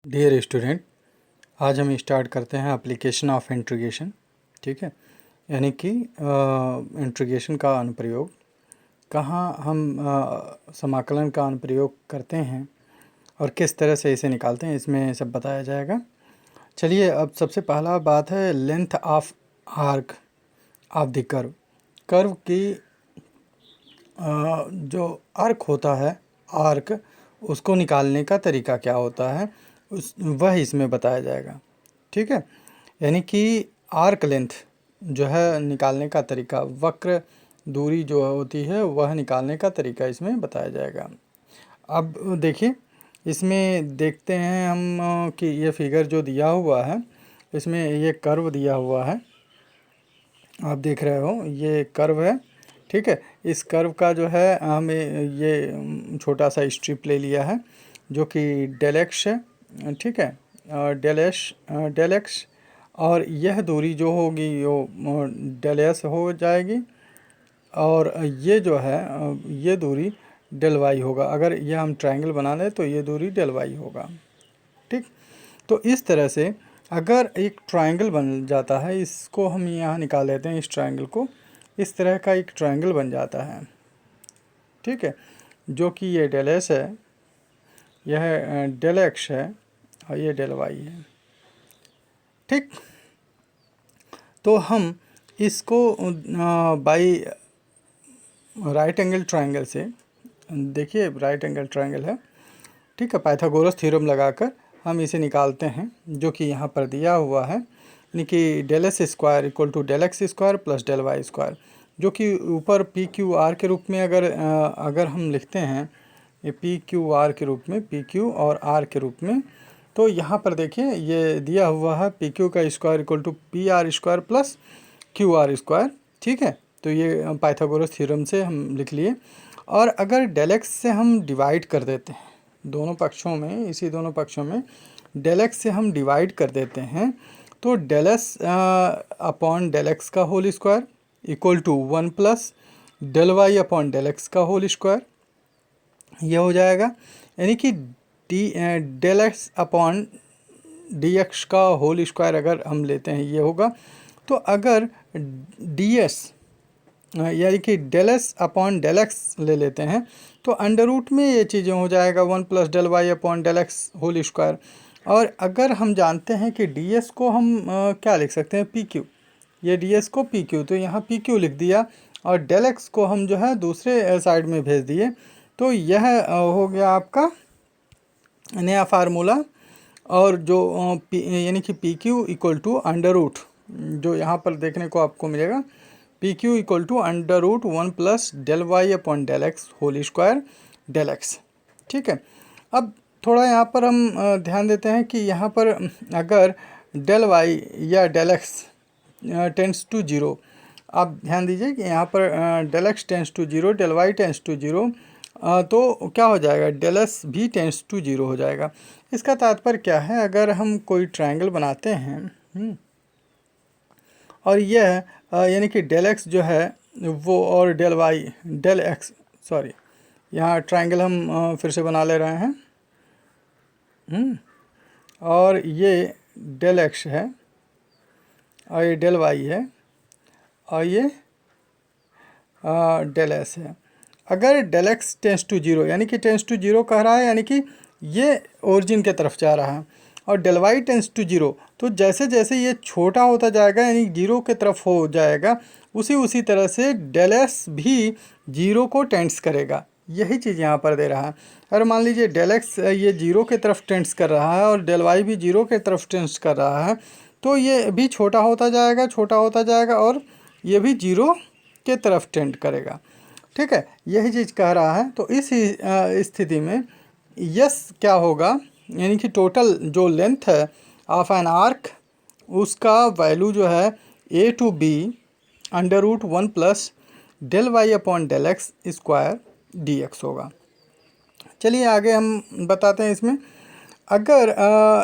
Dear student, आज हम start करते हैं एप्लीकेशन ऑफ इंटीग्रेशन। ठीक है, यानी कि इंटीग्रेशन का अनुप्रयोग, कहाँ हम समाकलन का अनुप्रयोग करते हैं और किस तरह से इसे निकालते हैं, इसमें सब बताया जाएगा। चलिए, अब सबसे पहला बात है length of arc of the curve. Curve की जो आर्क होता है, आर्क उसको निकालने का तरीका क्या होता है, वह इसमें बताया जाएगा। ठीक है, यानी कि आर्क लेंथ जो है निकालने का तरीका, वक्र दूरी जो होती है वह निकालने का तरीका इसमें बताया जाएगा। अब देखिए, इसमें देखते हैं हम कि ये फिगर जो दिया हुआ है, इसमें ये कर्व दिया हुआ है, आप देख रहे हो ये कर्व है। ठीक है, इस कर्व का जो है हमें ये छोटा सा स्ट्रिप ले लिया है जो कि डेल एक्स है। ठीक है, डेल एक्स, और यह दूरी जो होगी वो डेल एस हो जाएगी, और ये जो है ये दूरी डेल वाई होगा। अगर यह हम ट्रायंगल बना लें तो ये दूरी डेल वाई होगा। ठीक, तो इस तरह से अगर एक ट्रायंगल बन जाता है, इसको हम यहाँ निकाल लेते हैं, इस ट्रायंगल को, इस तरह का एक ट्रायंगल बन जाता है। ठीक है, जो कि ये डेल एस है, यह डेल एक्स है और ये डेल वाई है। ठीक, तो हम इसको बाई राइट एंगल ट्रायंगल से, देखिए राइट एंगल ट्रायंगल है, ठीक है, पाइथागोरस थ्योरम लगाकर हम इसे निकालते हैं, जो कि यहाँ पर दिया हुआ है, यानी कि del S square equal to del X square plus del Y square, जो कि ऊपर पी क्यू आर के रूप में अगर हम लिखते हैं, ये पी क्यू आर के रूप में, पी क्यू और आर के रूप में, तो यहाँ पर देखिए ये दिया हुआ है पी क्यू का square equal to P R square plus Q R square. ठीक है, तो ये पाइथागोरस थ्योरम से हम लिख लिए। और अगर डेल एक्स से हम डिवाइड कर देते हैं, दोनों पक्षों में, इसी दोनों पक्षों में डेल एक्स से हम डिवाइड कर देते हैं, तो del S upon del X का whole square equal to 1 plus del Y upon del X का होल स्क्वायर, यह हो जाएगा। यानी कि del X upon D X का होल स्क्वायर अगर हम लेते हैं, ये होगा। तो अगर डी एस यानी कि del S upon del X ले लेते हैं, तो अंडर रूट में ये चीज़ें हो जाएगा 1 plus del Y upon del X whole square. और अगर हम जानते हैं कि डी एस को हम क्या लिख सकते हैं, पी क्यू, ये डी एस को पी क्यू, तो यहाँ पी क्यू लिख दिया, और डेल एक्स को हम जो है दूसरे साइड में भेज दिए, तो यह हो गया आपका नया फार्मूला। और जो यानी कि P Q equal to under root, जो यहाँ पर देखने को आपको मिलेगा, P Q equal to under root 1 plus del Y upon del X whole square del X. ठीक है, अब थोड़ा यहाँ पर हम ध्यान देते हैं कि यहाँ पर अगर डेल वाई या del X tends to zero, आप ध्यान दीजिए कि यहाँ पर del X tends to zero, del Y tends to zero, तो क्या हो जाएगा, डेल एस भी टेंस टू जीरो हो जाएगा। इसका तात्पर्य क्या है, अगर हम कोई ट्रायंगल बनाते हैं और यह यानी कि डेल एक्स जो है वो, और del Y, del X, sorry, यहाँ ट्रायंगल हम फिर से बना ले रहे हैं, और ये डेल एक्स है और ये डेल वाई है और ये डेल एस है। अगर del X tends to zero, यानी कि टेंस टू जीरो कह रहा है, यानी कि ये ओरिजिन के तरफ जा रहा है, और del Y tends to zero, तो जैसे जैसे ये छोटा होता जाएगा, यानी जीरो के तरफ हो जाएगा, उसी तरह से डेल एस भी जीरो को टेंस करेगा। यही चीज़ यहाँ पर दे रहा है। अगर मान लीजिए डेल एक्स ये जीरो के तरफ टेंस कर रहा है और डेल वाई भी जीरो के तरफ टेंस कर रहा है, तो ये भी छोटा होता जाएगा, छोटा होता जाएगा, और ये भी जीरो के तरफ टेंड करेगा। ठीक है, यही चीज़ कह रहा है। तो इस स्थिति में यस क्या होगा, यानी कि टोटल जो लेंथ है ऑफ एन आर्क, उसका वैल्यू जो है A to B under root 1 plus del Y upon del X square D X होगा। चलिए आगे हम बताते हैं इसमें। अगर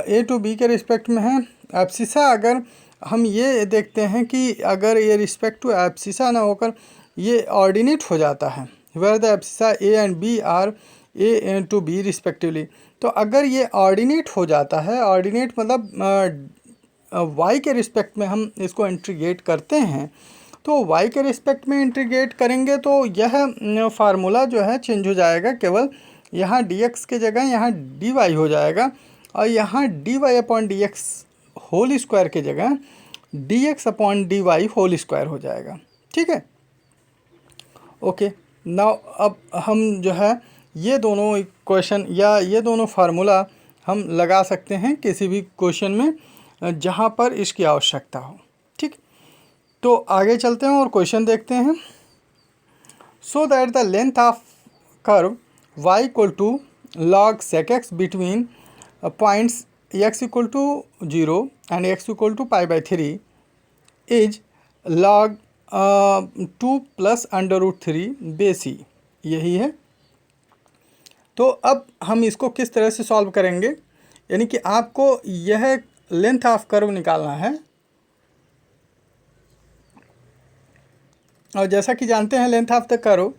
ए टू बी के रिस्पेक्ट में है एब्सिसा, अगर हम ये देखते हैं कि अगर ये रिस्पेक्ट टू एब्सिसा ना होकर ये ऑर्डिनेट हो जाता है, where the abscissa A and B are A to B respectively, तो अगर ये ऑर्डिनेट हो जाता है, ऑर्डिनेट मतलब y के रिस्पेक्ट में हम इसको इंटीग्रेट करते हैं, तो y के रिस्पेक्ट में इंटीग्रेट करेंगे तो यह फार्मूला जो है चेंज हो जाएगा, केवल यहाँ dx के जगह यहाँ dy हो जाएगा, और यहाँ dy upon dx whole square के जगह dx upon dy whole square हो जाएगा। ठीक है, ओके। नाउ अब हम जो है ये दोनों इक्वेशन या ये दोनों फार्मूला हम लगा सकते हैं किसी भी क्वेश्चन में जहाँ पर इसकी आवश्यकता हो। ठीक, तो आगे चलते हैं और क्वेश्चन देखते हैं। So that the length of curve y equal to log sec x between points x equal to 0 and x equal to π/3 is log 2 plus √3 base e, यही है। तो अब हम इसको किस तरह से सॉल्व करेंगे, यानी कि आपको यह लेंथ ऑफ कर्व निकालना है, और जैसा कि जानते हैं लेंथ ऑफ द कर्व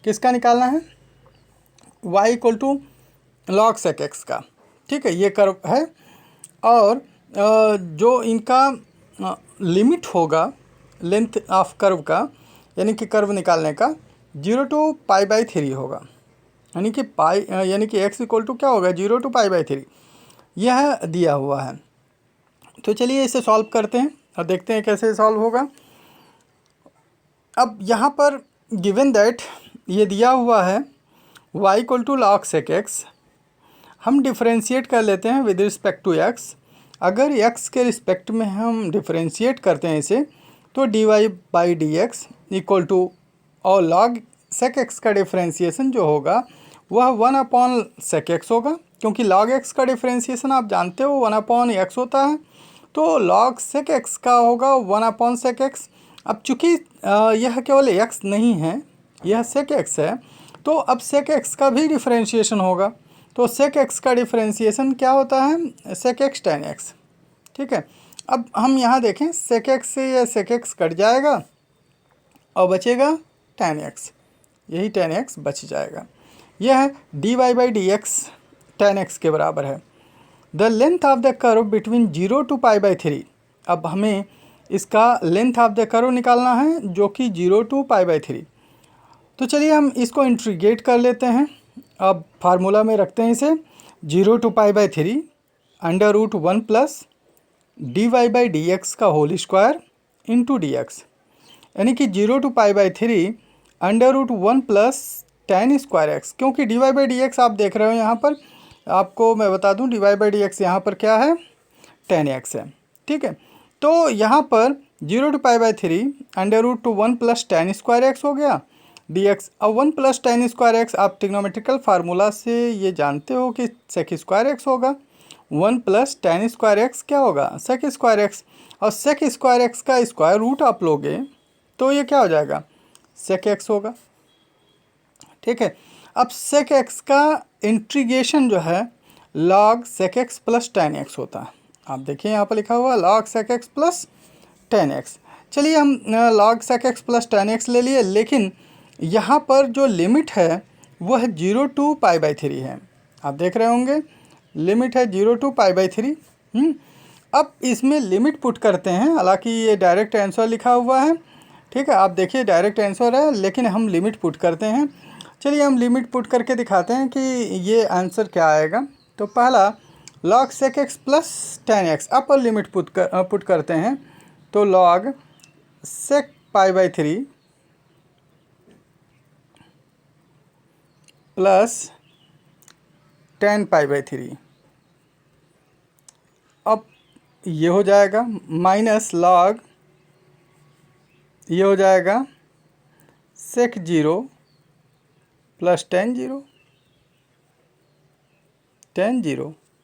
किसका निकालना है, y equal to log sec x का। ठीक है, ये कर्व है, और जो इनका लिमिट होगा लेंथ ऑफ कर्व का, यानी कि कर्व निकालने का 0 टू π/3 होगा, यानी कि x इक्वल टू क्या होगा 0 टू π/3, यह दिया हुआ है। तो चलिए इसे सॉल्व करते हैं और देखते हैं कैसे सॉल्व होगा। अब यहाँ पर गिवन दैट ये दिया हुआ है y equal to log sec x, हम डिफ्रेंशिएट कर लेते हैं विद रिस्पेक्ट टू x। अगर x के रिस्पेक्ट में हम डिफ्रेंशिएट करते हैं इसे, तो dy/dx इक्वल टू, और log sec x का डिफ्रेंशिएशन जो होगा वह 1/sec x होगा, क्योंकि log x का डिफ्रेंशिएशन आप जानते हो 1/x होता है, तो log sec x का होगा 1/sec x। अब चूँकि यह केवल x नहीं है, यह sec x है, तो अब sec x का भी डिफ्रेंशिएशन होगा, तो sec x का डिफ्रेंशिएशन क्या होता है sec x tan x। ठीक है, अब हम यहाँ देखें sec x से यह sec x कट जाएगा और बचेगा tan x, यही tan x बच जाएगा। यह dy/dx tan x के बराबर है। The length of the curve between 0 to π/3, अब हमें इसका लेंथ ऑफ द कर्व निकालना है जो कि 0 टू π/3। तो चलिए हम इसको इंटीग्रेट कर लेते हैं। अब फार्मूला में रखते हैं इसे 0 टू π/3 √1 प्लस dy/dx का होल स्क्वायर इंटू dx, यानी कि 0 to π/3 √1 plus tan square x, क्योंकि dy/dx आप देख रहे हो यहाँ पर, आपको मैं बता दूं dy/dx यहाँ पर क्या है tan x है। ठीक है, तो यहाँ पर 0 to π/3 √1 plus tan square x हो गया dx। अब 1 प्लस tan स्क्वायर x आप ट्रिग्नोमेट्रिकल फार्मूला से ये जानते हो कि sec स्क्वायर x होगा, 1 प्लस tan स्क्वायर x क्या होगा sec स्क्वायर x, और sec स्क्वायर x का स्क्वायर रूट आप लोगे तो ये क्या हो जाएगा sec x होगा। ठीक है, अब sec x का इंटीग्रेशन जो है log sec x plus tan x होता है। आप देखिए यहाँ पर लिखा हुआ log sec x plus tan x। चलिए हम log sec x plus tan x ले लिए, लेकिन यहाँ पर जो लिमिट है वह 0 टू π/3 है। आप देख रहे होंगे लिमिट है 0 टू π/3। अब इसमें लिमिट पुट करते हैं, हालांकि ये डायरेक्ट आंसर लिखा हुआ है। ठीक है, आप देखिए डायरेक्ट आंसर है, लेकिन हम लिमिट पुट करते हैं। चलिए हम लिमिट पुट करके दिखाते हैं कि ये आंसर क्या आएगा। तो पहला log sec x plus tan x, upper limit put करते हैं, तो log sec π/3 प्लस tan π/3, अब ये हो जाएगा माइनस log, ये हो जाएगा sec 0 प्लस tan 0।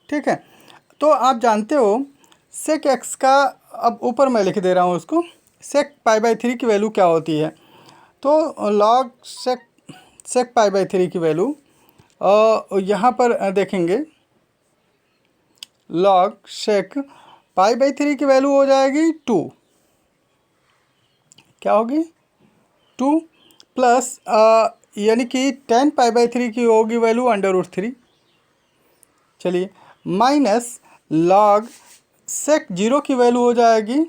ठीक है, तो आप जानते हो sec x का, अब ऊपर मैं लिख दे रहा हूँ उसको, sec π/3 की वैल्यू क्या होती है, तो log sec π/3 की वैल्यू यहाँ पर देखेंगे log sec π/3 की वैल्यू हो जाएगी 2, क्या होगी 2 प्लस यानी कि tan π/3 की होगी वैल्यू √3। चलिए, माइनस लॉग सेक 0 की वैल्यू हो जाएगी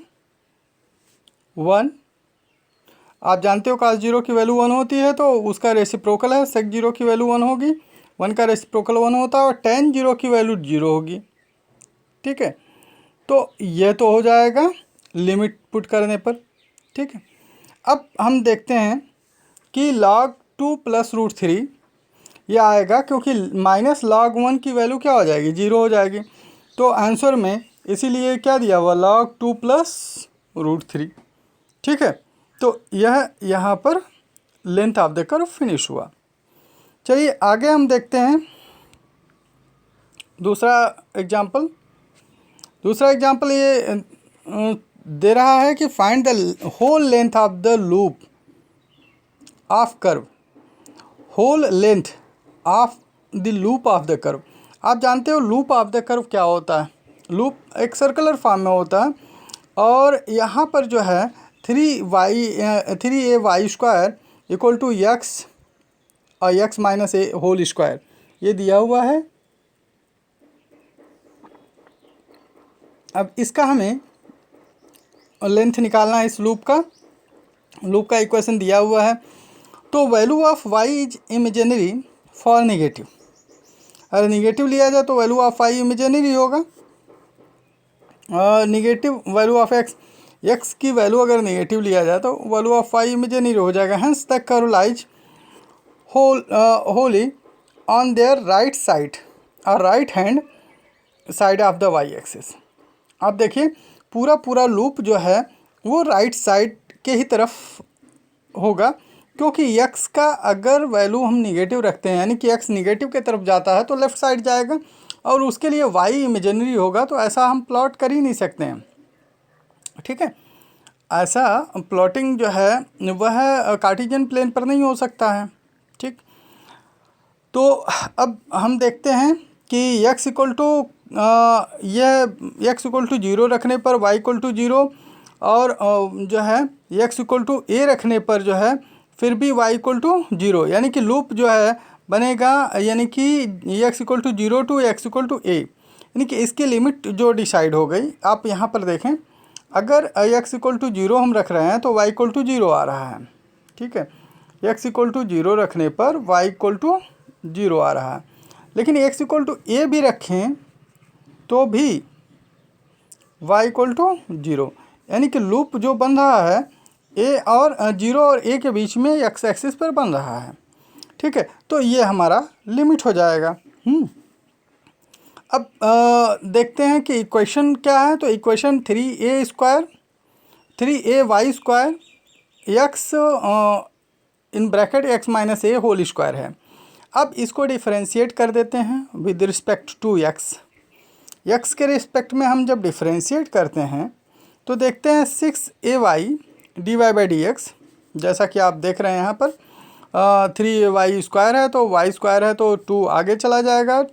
1। आप जानते हो cos 0 की वैल्यू 1 होती है, तो उसका रेसिप्रोकल है, सेक 0 की वैल्यू 1 होगी, 1 का रेसिप्रोकल 1 होता है, और tan 0 की वैल्यू 0 होगी। ठीक है, तो यह तो हो जाएगा लिमिट पुट करने पर। ठीक है, अब हम देखते हैं कि log 2 प्लस √3 ये आएगा, क्योंकि माइनस log 1 की वैल्यू क्या हो जाएगी, 0 हो जाएगी। तो आंसर में इसीलिए क्या दिया हुआ, log 2 प्लस √3। ठीक है, तो यह यहाँ पर length of the curve finish हुआ। चलिए आगे हम देखते हैं दूसरा एग्जाम्पल। दूसरा एग्जाम्पल ये दे रहा है कि find the whole length of the loop of curve, whole length of the loop of the curve. आप जानते हो लूप ऑफ द कर्व क्या होता है, लूप एक सर्कुलर फॉर्म में होता है, और यहाँ पर जो है 3a² इक्वल टू x और x माइनस ए होल स्क्वायर ये दिया हुआ है। अब इसका हमें लेंथ निकालना है इस लूप का इक्वेशन दिया हुआ है। तो value of y is imaginary for negative, अगर नेगेटिव लिया जाए तो वैल्यू ऑफ y इमेजिनरी होगा, नेगेटिव वैल्यू ऑफ x की वैल्यू अगर नेगेटिव लिया जाए तो वैल्यू ऑफ y इमेजिनरी हो जाएगा। Hence the curve lies wholly on their right side और right hand side of the y axis. आप देखिए पूरा लूप जो है वो राइट साइड के ही तरफ होगा, क्योंकि x का अगर वैल्यू हम निगेटिव रखते हैं, यानी कि x निगेटिव के तरफ जाता है तो लेफ़्ट साइड जाएगा, और उसके लिए y इमेजिनरी होगा, तो ऐसा हम प्लॉट कर ही नहीं सकते हैं। ठीक है, ऐसा प्लॉटिंग जो है वह कार्टेशियन प्लेन पर नहीं हो सकता है। ठीक, तो अब हम देखते हैं कि x equal to x equal to 0 रखने पर y इक्वल टू 0, और जो है x इक्वल टू a रखने पर जो है फिर भी y इक्वल टू 0, यानी कि लूप जो है बनेगा, यानी कि x equal to 0 to x equal to a, यानी कि इसकी लिमिट जो डिसाइड हो गई। आप यहाँ पर देखें, अगर x इक्वल टू 0 हम रख रहे हैं तो y इक्वल टू 0 आ रहा है। ठीक है, x इक्वल टू 0 रखने पर y इक्वल टू 0 आ रहा है, लेकिन x इक्वल टू a भी रखें तो भी y इक्वल टू 0, यानी कि लूप जो बन रहा है a और 0 और a के बीच में x एक्सिस पर बन रहा है। ठीक है, तो ये हमारा लिमिट हो जाएगा। अब देखते हैं कि इक्वेशन क्या है। तो equation 3ay² x in bracket x minus A whole square है। अब इसको डिफरेंशिएट कर देते हैं विद रिस्पेक्ट टू x के रिस्पेक्ट में हम जब डिफरेंशिएट करते हैं तो देखते हैं 6ay/dx, जैसा कि आप देख रहे हैं यहाँ पर 3y² है तो y² है तो 2 आगे चला जाएगा।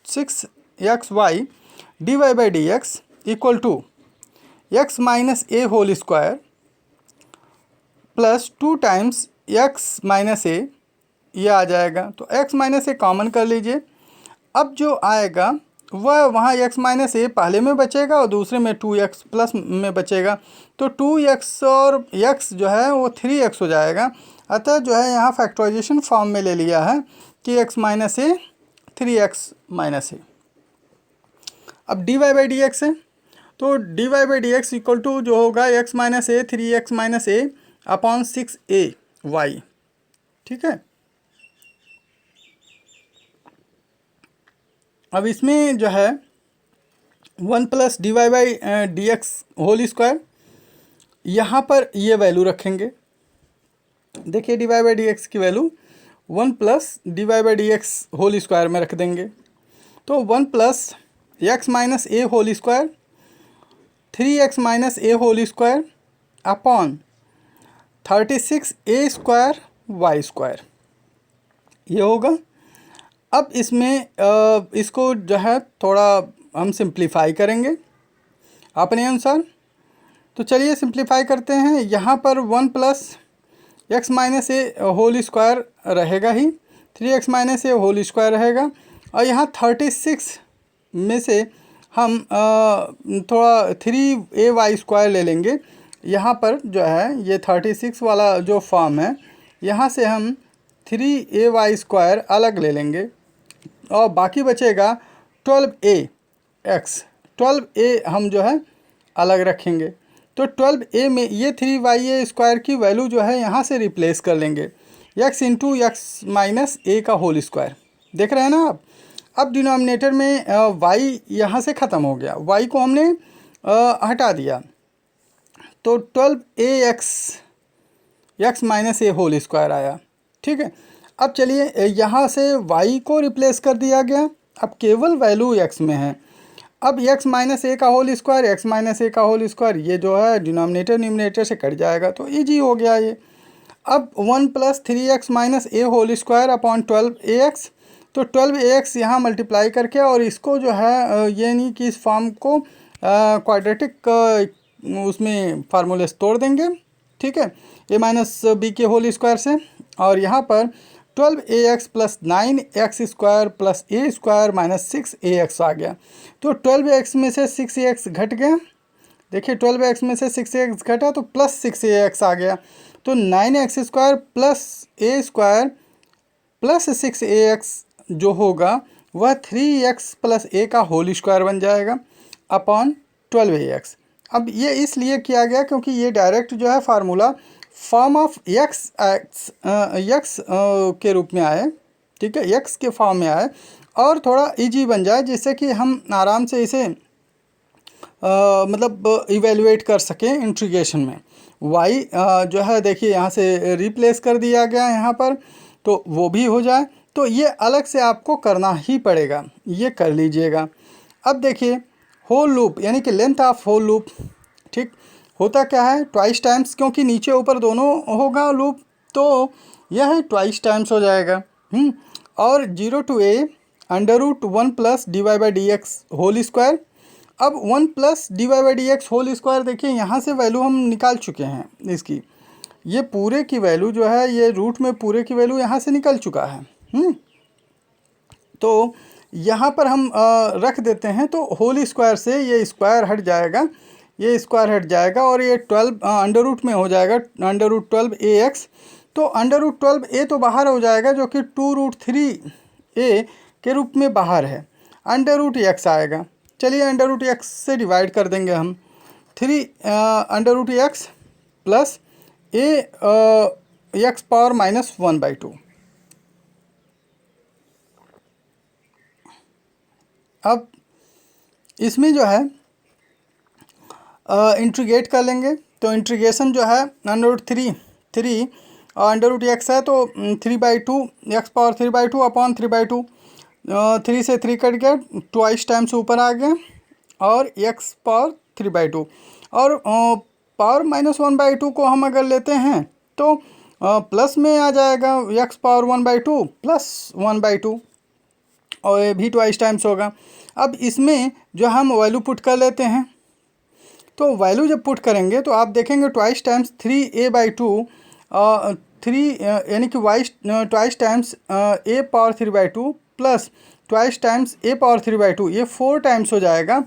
6xy/dx equal to x minus A whole square plus 2 times x minus a, ये आ जाएगा। तो x माइनस ए कॉमन कर लीजिए। अब जो आएगा वह वहाँ x माइनस ए पहले में बचेगा और दूसरे में 2x प्लस में बचेगा, तो 2x और x जो है वो 3x हो जाएगा। अतः जो है यहाँ फैक्टराइजेशन फॉर्म में ले लिया है कि x माइनस ए 3x माइनस ए। अब dy/dx है, तो dy/dx इक्वल टू जो होगा x माइनस ए 3x माइनस ए अपॉन 6ay। ठीक है, अब इसमें जो है 1 प्लस dy/dx होल स्क्वायर, यहाँ पर ये वैल्यू रखेंगे। देखिए dy/dx की value 1 plus dy/dx whole square में रख देंगे, तो 1 प्लस x माइनस ए होल स्क्वायर 3x माइनस ए whole square upon 36a² y² ये होगा। अब इसमें इसको जो है थोड़ा हम सिंप्लीफाई करेंगे अपने अनुसार। तो चलिए सिंप्लीफाई करते हैं। यहाँ पर 1 प्लस x माइनस ए होल स्क्वायर रहेगा ही, 3x माइनस ए होल स्क्वायर रहेगा, और यहाँ 36 में से हम थोड़ा 3ay² ले लेंगे। यहाँ पर जो है ये 36 वाला जो फॉर्म है, यहाँ से हम 3ay² अलग ले लेंगे और बाकी बचेगा 12ax। 12a हम जो है अलग रखेंगे। तो 12a में ये 3ya² की वैल्यू जो है यहाँ से रिप्लेस कर लेंगे, x इंटू एक्स माइनस ए का होल स्क्वायर। देख रहे हैं ना आप। अब डिनोमिनेटर में y यहाँ से ख़त्म हो गया, y को हमने हटा दिया, तो 12ax x माइनस ए होल स्क्वायर आया। ठीक है, अब चलिए यहाँ से y को रिप्लेस कर दिया गया, अब केवल वैल्यू x में है। अब x माइनस ए का होल स्क्वायर, x माइनस ए का होल स्क्वायर, ये जो है डिनोमिनेटर न्यूमरेटर से कट जाएगा, तो ईजी हो गया ये। अब 1 प्लस 3x माइनस ए होल स्क्वायर अपॉन 12ax, तो 12ax यहाँ मल्टीप्लाई करके और इसको जो है यानी कि इस फॉर्म को क्वाड्रेटिक उसमें फार्मूले से तोड़ देंगे। ठीक है, a माइनस बी के होल स्क्वायर से, और यहाँ पर 12ax plus 9x² plus a² minus 6ax आ गया। तो 12x में से 6ax घट गया, देखिए 12x में से 6ax घटा तो प्लस 6ax आ गया, तो 9x² plus a² plus 6ax जो होगा वह 3x प्लस a का होल स्क्वायर बन जाएगा अपॉन 12ax। अब ये इसलिए किया गया क्योंकि ये डायरेक्ट जो है फार्मूला फॉर्म ऑफ x के रूप में आए। ठीक है, x के फॉर्म में आए और थोड़ा इजी बन जाए, जिससे कि हम आराम से इसे मतलब इवेलुएट कर सकें इंटीग्रेशन में। y जो है देखिए यहाँ से रिप्लेस कर दिया गया यहाँ पर, तो वो भी हो जाए, तो ये अलग से आपको करना ही पड़ेगा, ये कर लीजिएगा। अब देखिए होल लूप यानी कि लेंथ ऑफ होल लूप, ठीक, होता क्या है ट्वाइस टाइम्स, क्योंकि नीचे ऊपर दोनों होगा लूप, तो यह है ट्वाइस टाइम्स हो जाएगा। और 0 to a √1 plus dy/dx whole square. अब 1 प्लस dy/dx होल स्क्वायर, देखिए यहाँ से वैल्यू हम निकाल चुके हैं इसकी, ये पूरे की वैल्यू जो है ये रूट में पूरे की वैल्यू यहाँ से निकल चुका है। तो यहाँ पर हम रख देते हैं, तो होल स्क्वायर से ये स्क्वायर हट जाएगा, ये स्क्वायर हट जाएगा और ये 12 अंडर रूट में हो जाएगा √12ax। तो √12a तो बाहर हो जाएगा, जो कि 2√3a के रूप में बाहर है, √x आएगा। चलिए √x से डिवाइड कर देंगे हम, 3 √x plus a x power minus 1/2। अब इसमें जो है इंटीग्रेट कर लेंगे, तो इंटीग्रेशन जो है √3 √x है, तो 3/2 x पावर 3/2 अपॉन 3/2, 3 से 3 कट गया, ट्वाइस टाइम्स ऊपर आ गया और x पावर 3/2, और पावर माइनस 1/2 को हम अगर लेते हैं तो प्लस में आ जाएगा, x पावर 1/2 प्लस 1/2, और ये भी ट्वाइस टाइम्स होगा। अब इसमें जो हम वैल्यू पुट कर लेते हैं, तो वैल्यू जब पुट करेंगे तो आप देखेंगे ट्वाइस टाइम्स 3a/2 यानी कि twice times a power 3/2 plus twice times a power 3/2, ये 4 टाइम्स हो जाएगा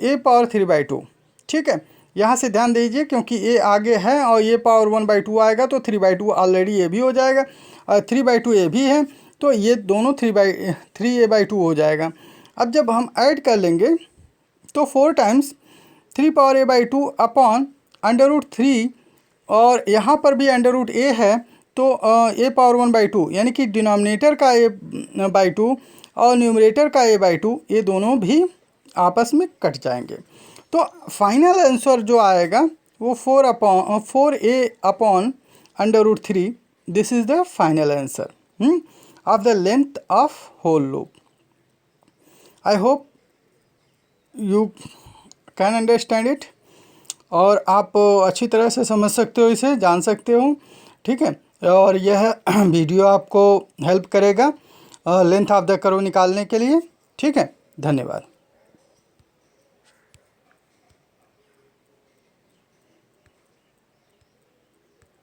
a पावर 3/2। ठीक है, यहाँ से ध्यान दीजिए क्योंकि a आगे है और ये पावर 1/2 आएगा, तो 3/2 ऑलरेडी ये भी हो जाएगा और 3/2 ये भी है, तो ये दोनों 3a/2 हो जाएगा। अब जब हम ऐड कर लेंगे तो 4 टाइम्स 3 पावर a/2 अपॉन √3, और यहाँ पर भी √a है, तो a पावर 1/2 यानी कि डिनोमिनेटर का a/2 और न्यूमरेटर का a/2, ये दोनों भी आपस में कट जाएंगे। तो फाइनल आंसर जो आएगा वो 4a upon √3, this is the final answer of the length of whole loop. I hope you can understand it, और आप अच्छी तरह से समझ सकते हो, इसे जान सकते हो। ठीक है, और यह वीडियो आपको हेल्प करेगा लेंथ ऑफ द कर्व निकालने के लिए। ठीक है, धन्यवाद।